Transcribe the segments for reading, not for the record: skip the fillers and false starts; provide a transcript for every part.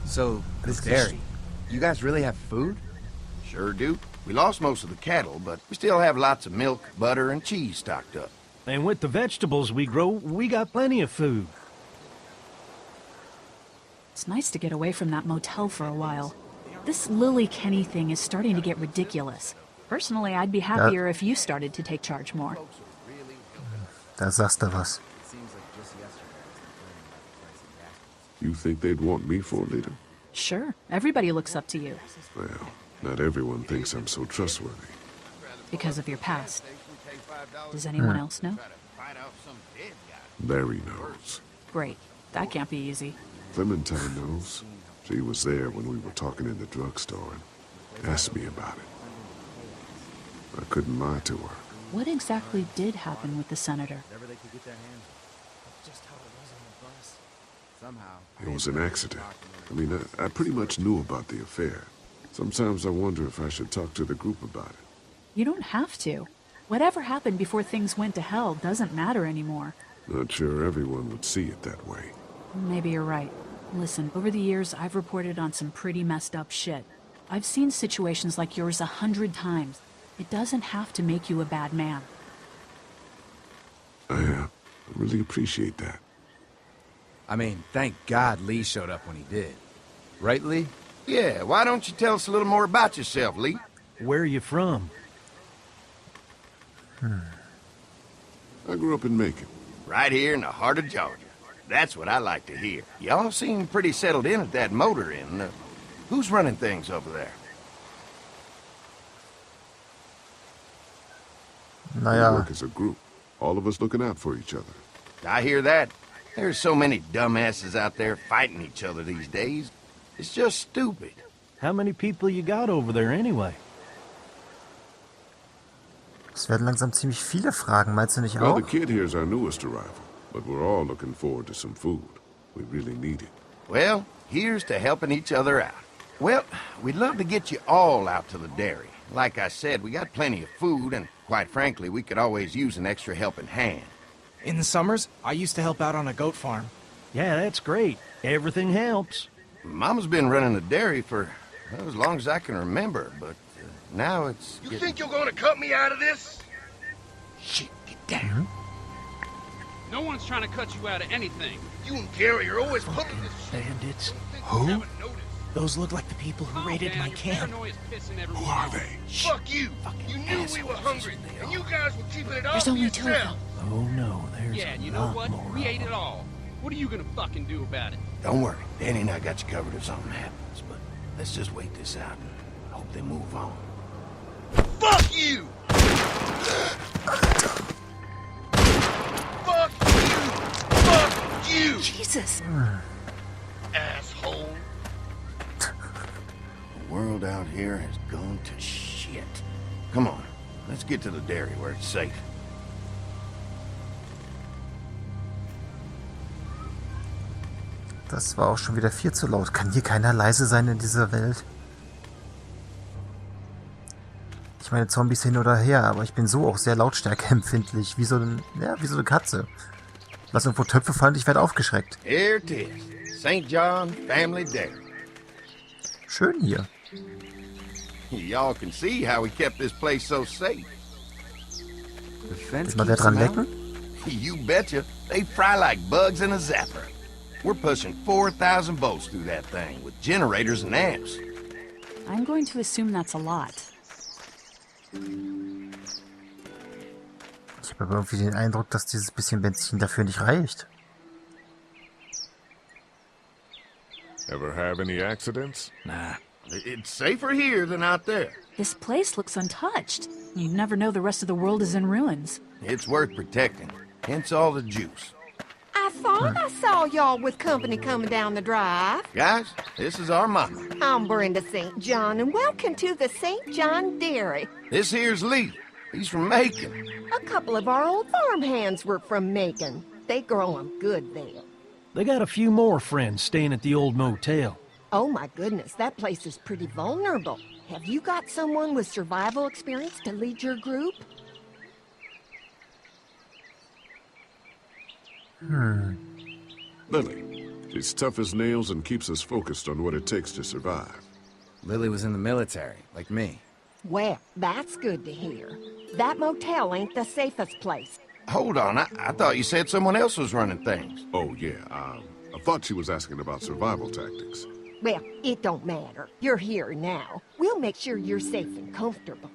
So, this dairy, you guys really have food? Sure do. We lost most of the cattle, but we still have lots of milk, butter, and cheese stocked up. And with the vegetables we grow, we got plenty of food. It's nice to get away from that motel for a while. This Lily Kenny thing is starting to get ridiculous. Personally, I'd be happier if you started to take charge more. Da sagst du was. You think they'd want me for a leader? Sure, everybody looks up to you. Well, not everyone thinks I'm so trustworthy. Because of your past. Does anyone else know? Larry knows. Great. That can't be easy. Clementine knows. She was there when we were talking in the drugstore and asked me about it. I couldn't lie to her. What exactly did happen with the senator? It was an accident. I mean, I pretty much knew about the affair. Sometimes I wonder if I should talk to the group about it. You don't have to. Whatever happened before things went to hell doesn't matter anymore. Not sure everyone would see it that way. Maybe you're right. Listen, over the years, I've reported on some pretty messed up shit. I've seen situations like yours 100 times. It doesn't have to make you a bad man. I really appreciate that. I mean, thank God Lee showed up when he did. Right, Lee? Yeah, why don't you tell us a little more about yourself, Lee? Where are you from? I grew up in Macon. Right here in the heart of Georgia. That's what I like to hear. Y'all seem pretty settled in at that motor inn. Who's running things over there? We Naja, work as a group. All of us looking out for each other. I hear that. There's so many dumbasses out there fighting each other these days. It's just stupid. How many people you got over there anyway? es werden langsam ziemlich viele Fragen, meinst du nicht Well, auch? the kid here's our newest arrival, but we're all looking forward to some food. We really need it. Well, here's to helping each other out. Well, we'd love to get you all out to the dairy. Like I said, we got plenty of food, and quite frankly, we could always use an extra helping hand. In the summers, I used to help out on a goat farm. Yeah, that's great. Everything helps. Mama's been running the dairy for well, as long as I can remember, but now it's... You think you're gonna cut me out of this? Shit, get down. No one's trying to cut you out of anything. You and Gary are always pulling this shit. Bandits. Who? Those look like the people who raided my camp. Who are they? Fuck you! You knew we were hungry, and you guys were keeping it all There's for only 2 of yourself. them. Oh no, there's Yeah, a you know lot what? more We of ate it them. all. What are you gonna fucking do about it? Don't worry, Danny and I got you covered if something happens, but let's just wait this out and hope they move on. Fuck you! Fuck you! Fuck you! Jesus! Asshole! The world out here has gone to shit. Come on, let's get to the dairy where it's safe. Das war auch schon wieder viel zu laut. Kann hier keiner leise sein in dieser Welt? Ich meine Zombies hin oder her, aber ich bin so auch sehr lautstärkeempfindlich. Wie so eine Katze. Lass irgendwo Töpfe fallen, ich werde aufgeschreckt. Here it is, St. John Family Dairy. Schön hier. Y'all can see how we kept this place so safe. The fence Will mal wer keeps dran them out? lecken? You betcha, they fry like bugs in a zapper. We're pushing 4,000 volts through that thing with generators and amps. I'm going to assume that's a lot. Ich habe aber irgendwie den Eindruck, dass dieses bisschen Benzin dafür nicht reicht. Ever have any accidents? Nah, it's safer here than out there. This place looks untouched. You never know the rest of the world is in ruins. It's worth protecting, hence all the juice. I thought I saw y'all with company coming down the drive. Guys, this is our mama. I'm Brenda St. John, and welcome to the St. John Dairy. This here's Lee. He's from Macon. A couple of our old farm hands were from Macon. They grow 'em good there. They got a few more friends staying at the old motel. Oh my goodness, that place is pretty vulnerable. Have you got someone with survival experience to lead your group? Lily, She's tough as nails and keeps us focused on what it takes to survive. Lily was in the military, like me. Well, that's good to hear. That motel ain't the safest place. Hold on, I thought you said someone else was running things. Oh, yeah, I thought she was asking about survival tactics. Well, it don't matter. You're here now. We'll make sure you're safe and comfortable.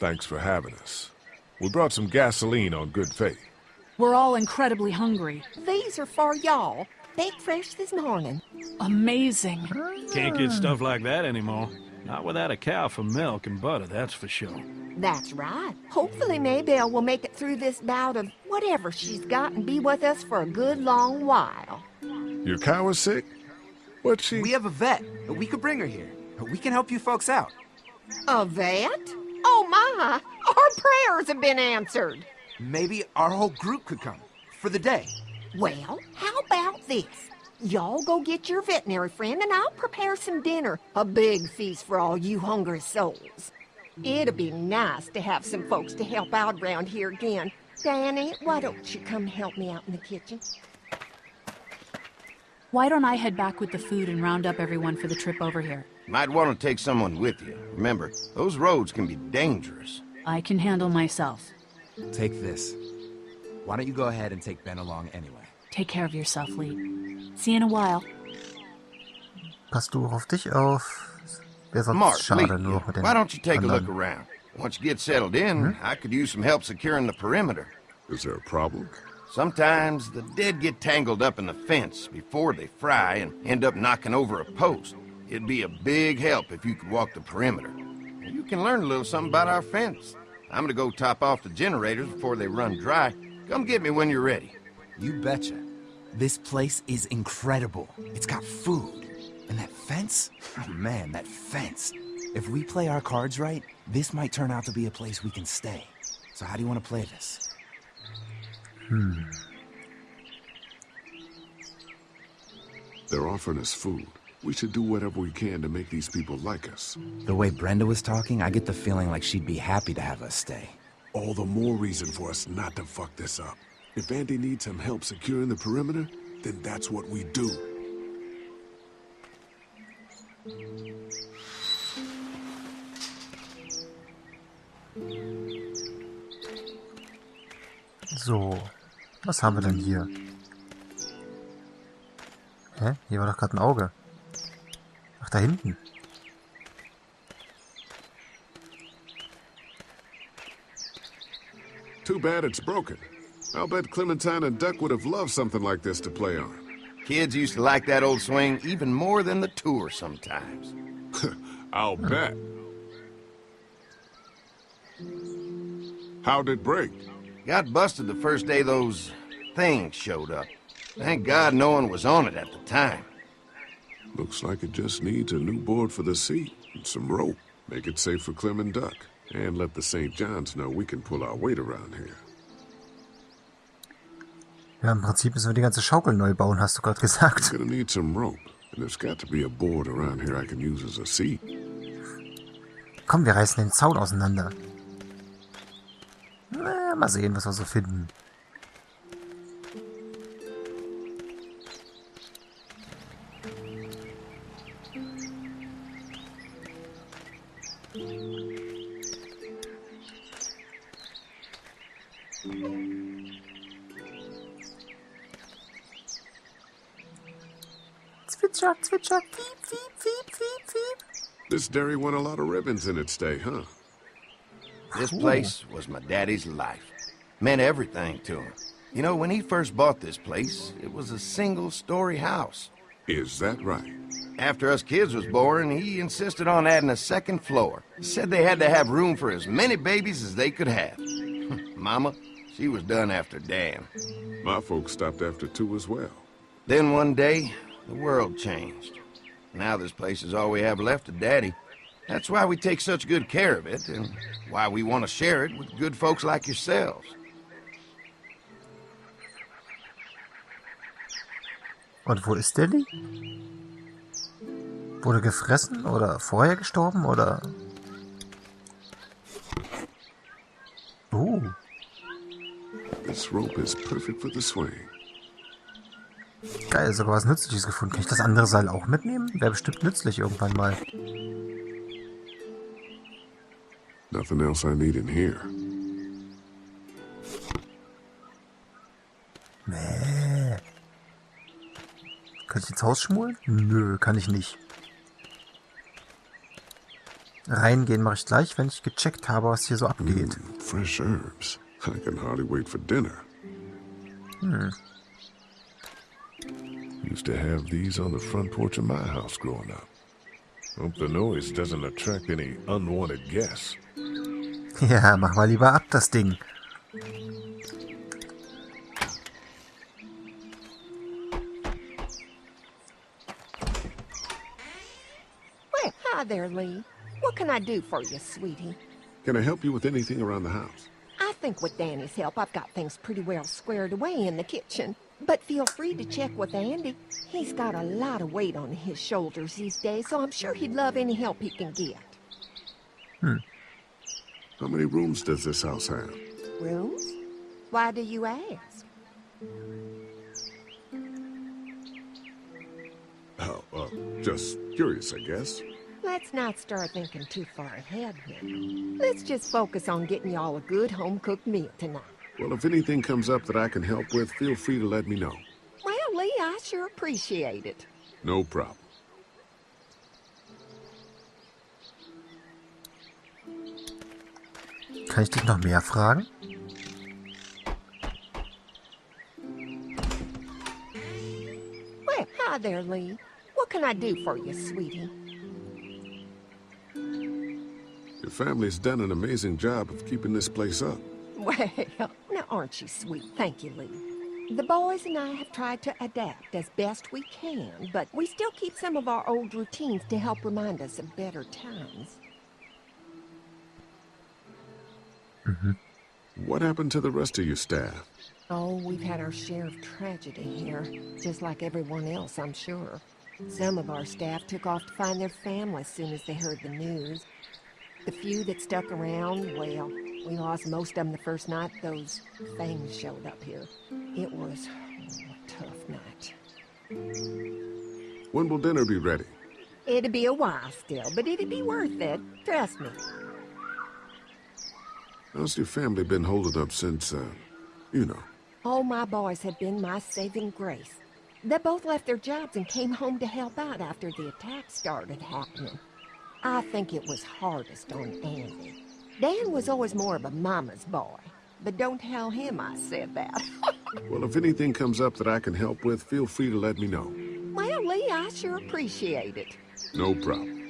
Thanks for having us. We brought some gasoline on good faith. We're all incredibly hungry. These are for y'all. Baked fresh this morning. Amazing. Can't get stuff like that anymore. Not without a cow for milk and butter, that's for sure. That's right. Hopefully Maybelle will make it through this bout of whatever she's got and be with us for a good long while. Your cow is sick? What's she... We have a vet. We could bring her here. We can help you folks out. A vet? Oh my! Our prayers have been answered. Maybe our whole group could come. For the day. Well, how about this? Y'all go get your veterinary friend and I'll prepare some dinner. A big feast for all you hungry souls. It'd be nice to have some folks to help out around here again. Danny, why don't you come help me out in the kitchen? Why don't I head back with the food and round up everyone for the trip over here? Might want to take someone with you. Remember, those roads can be dangerous. I can handle myself. Take this. Why don't you go ahead and take Ben along anyway? Take care of yourself, Lee. See you in a while. Passt du auf dich auf? Wäre sonst Mark, schade Lee, nur mit den why don't you take a look anderen. around? Once you get settled in, I could use some help securing the perimeter. Is there a problem? Sometimes the dead get tangled up in the fence before they fry and end up knocking over a post. It'd be a big help if you could walk the perimeter. You can learn a little something about our fence. I'm gonna go top off the generators before they run dry. Come get me when you're ready. You betcha. This place is incredible. It's got food. And that fence? Oh man, that fence. If we play our cards right, this might turn out to be a place we can stay. So how do you want to play this? They're offering us food. We should do whatever we can to make these people like us. The way Brenda was talking, I get the feeling like she'd be happy to have us stay. All the more reason for us not to fuck this up. If Andy needs some help securing the perimeter, then that's what we do. So, was haben wir denn hier? Hä? Hier war doch gerade ein Auge. Ach, da hinten. Too bad it's broken. I'll bet Clementine and Duck would have loved something like this to play on. Kids used to like that old swing even more than the tour sometimes. I'll bet. How'd it break? Got busted the first day those things showed up. Thank God no one was on it at the time. Looks like it just needs a new board for the seat and some rope. Make it safe for Clem and Duck. And let the St. John's know we can pull our weight around here. Ja, im Prinzip müssen wir die ganze Schaukel neu bauen, hast du gerade gesagt. Gonna need some rope. And there's got to be a board around here I can use as a seat. Komm, wir reißen den Zaun auseinander. Na, mal sehen, was wir so finden. Zwitscher, zwitscher, piep, piep, piep, piep, piep. This dairy won a lot of ribbons in its day, huh? This place was my daddy's life. Meant everything to him. You know, when he first bought this place, it was a single-story house. Is that right? After us kids was born, he insisted on adding a second floor. Said they had to have room for as many babies as they could have. Mama, she was done after Dan. My folks stopped after 2 as well. Then one day, the world changed. Now this place is all we have left of Daddy. That's why we take such good care of it, and why we want to share it with good folks like yourselves. Und wo ist Dilly? Wurde gefressen oder vorher gestorben oder? This rope is perfect for the swing. Geil, sogar was Nützliches gefunden. Kann ich das andere Seil auch mitnehmen? Wäre bestimmt nützlich irgendwann mal. Nothing else I need in here. Nee. Kann ich ins Haus schmulen? Nö, kann ich nicht. Reingehen mache ich gleich, wenn ich gecheckt habe, was hier so abgeht. Fresh herbs. I can hardly wait for dinner. Used to have these on the front porch of my house growing up. Hope the noise doesn't attract any unwanted guests. Ja, mach mal lieber ab, das Ding. Well, hi there, Lee. What can I do for you, sweetie? Can I help you with anything around the house? I think with Danny's help, I've got things pretty well squared away in the kitchen. But feel free to check with Andy. He's got a lot of weight on his shoulders these days, so I'm sure he'd love any help he can get. How many rooms does this house have? Rooms? Why do you ask? Oh, just curious, I guess. Let's not start thinking too far ahead here. Let's just focus on getting y'all a good home-cooked meal tonight. Well, if anything comes up that I can help with, feel free to let me know. Well, Lee, I sure appreciate it. No problem. Kann ich dich noch mehr fragen? Well, hi there, Lee. What can I do for you, sweetie? Your family's done an amazing job of keeping this place up. Well, now aren't you sweet? Thank you, Lee. The boys and I have tried to adapt as best we can, but we still keep some of our old routines to help remind us of better times. What happened to the rest of your staff? Oh, we've had our share of tragedy here, just like everyone else, I'm sure. Some of our staff took off to find their family as soon as they heard the news. The few that stuck around, well, we lost most of them the first night those things showed up here. It was a tough night. When will dinner be ready? It'd be a while still, but it'd be worth it. Trust me. How's your family been holding up since, you know? All my boys have been my saving grace. They both left their jobs and came home to help out after the attack started happening. I think it was hardest on Andy. Dan was always more of a mama's boy, but don't tell him I said that. Well, if anything comes up that I can help with, feel free to let me know. Well, Lee, I sure appreciate it. No problem.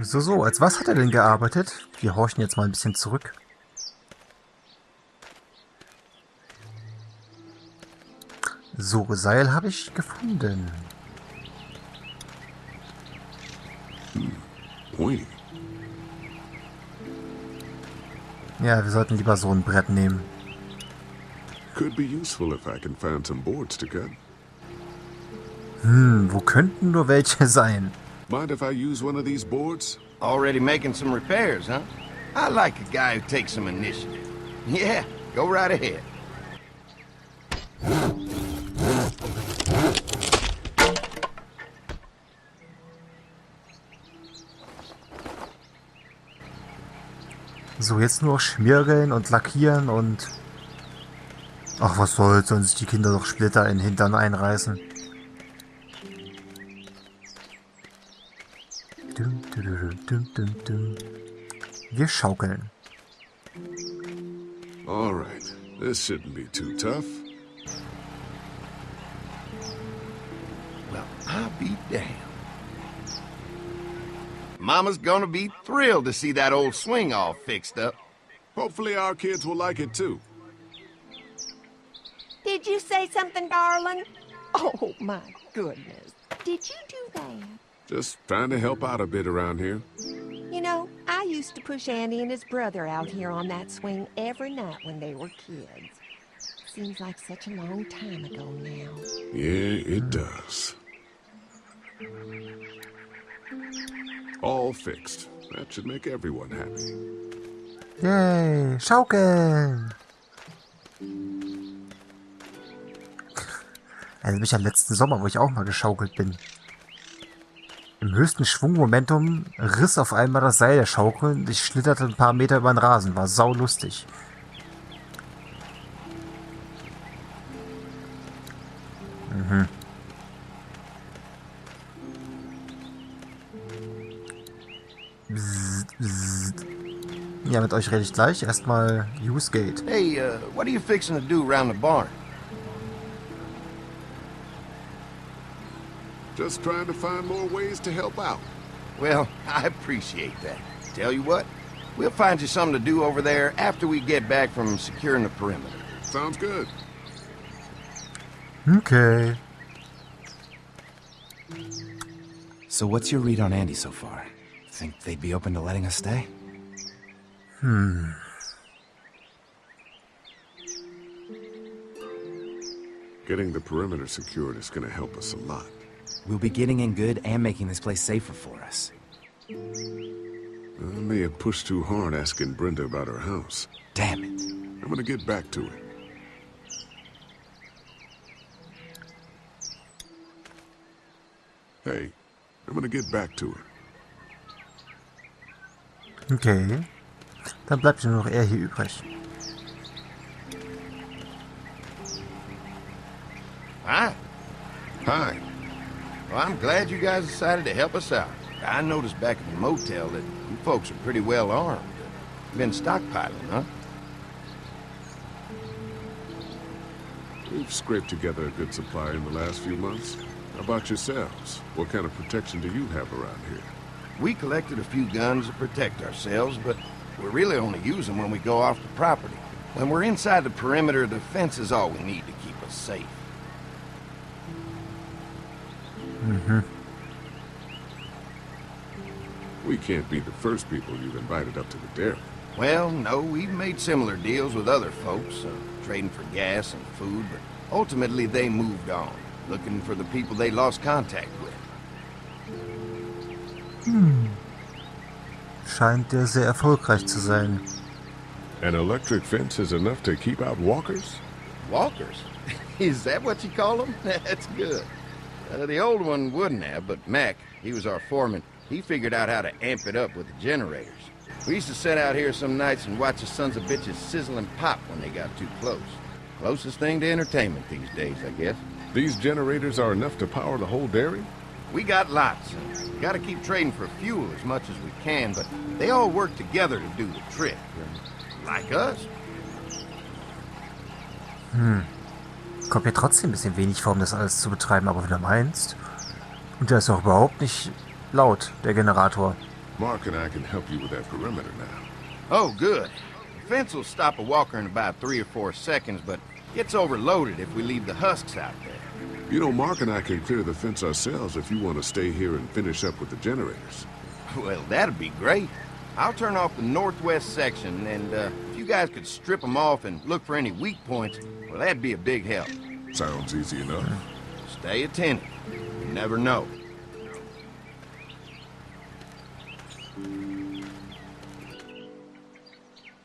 So, als was hat er denn gearbeitet? Wir horchen jetzt mal ein bisschen zurück. So, Seil habe ich gefunden. Ui. Ja, wir sollten lieber so ein Brett nehmen. Could be useful if I can find some boards to cut. Wo könnten nur welche sein? Mind if I use one of these boards? Already making some repairs, huh? I like a guy who takes some initiative. Yeah, go right ahead. So, jetzt nur schmirgeln und lackieren und... Ach, was soll's, sollen sich die Kinder doch Splitter in den Hintern einreißen. Wir schaukeln. All right, this shouldn't be too tough. Well, I'll be damned. Mama's gonna be thrilled to see that old swing all fixed up. Hopefully our kids will like it too. Did you say something, darling? Oh, my goodness. Did you do that? Just trying to help out a bit around here. You know, I used to push Andy and his brother out here on that swing every night when they were kids. Seems like such a long time ago now. Yeah, it does. All fixed. That should make everyone happy. Yay, schaukeln! Erinnert mich an letzten Sommer, wo ich auch mal geschaukelt bin. Im höchsten Schwungmomentum riss auf einmal das Seil der Schaukel und ich schlitterte ein paar Meter über den Rasen. War saulustig. Ja, mit euch rede ich gleich. Erstmal Use Gate. Hey, what are you fixing to do around the barn? Just trying to find more ways to help out. Well, I appreciate that. Tell you what, we'll find you something to do over there after we get back from securing the perimeter. Sounds good. Okay. So what's your read on Andy so far? Think they'd be open to letting us stay? Getting the perimeter secured is going to help us a lot. We'll be getting in good and making this place safer for us. I may have pushed too hard asking Brenda about her house. Damn it. I'm going to get back to it. Hey, I'm going to get back to it. Okay. Dann bleibt nur noch er hier übrig. Hi. Hi. Well, I'm glad you guys decided to help us out. I noticed back at the motel that you folks are pretty well armed. Been stockpiling, huh? We've scraped together a good supply in the last few months. How about yourselves? What kind of protection do you have around here? We collected a few guns to protect ourselves, but we really only use them when we go off the property. When we're inside the perimeter, the fence is all we need to keep us safe. We can't be the first people you've invited up to the dairy. Well, no, we've made similar deals with other folks, trading for gas and food, but ultimately they moved on, looking for the people they lost contact with. Scheint der sehr erfolgreich zu sein. An electric fence is enough to keep out walkers? Walkers? Is that what you call them? That's good. The old one wouldn't have, but Mac, he was our foreman, he figured out how to amp it up with the generators. We used to sit out here some nights and watch the sons of bitches sizzle and pop when they got too close. Closest thing to entertainment these days, I guess. These generators are enough to power the whole dairy? We got lots. We gotta keep trading for fuel as much as we can, but they all work together to do the trick. Like us. Kommt mir trotzdem ein bisschen wenig vor, um das alles zu betreiben, aber wenn du meinst. Und der ist auch überhaupt nicht laut, der Generator. Mark and I can help you with that perimeter now. Oh, good. The fence will stop a walker in about 3 or 4 seconds, but gets overloaded if we leave the husks out there. You know, Mark and I can clear the fence ourselves if you want to stay here and finish up with the generators. Well, that'd be great. I'll turn off the northwest section, and if you guys could strip them off and look for any weak points, well, that'd be a big help. Sounds easy enough. Stay attentive. You never know.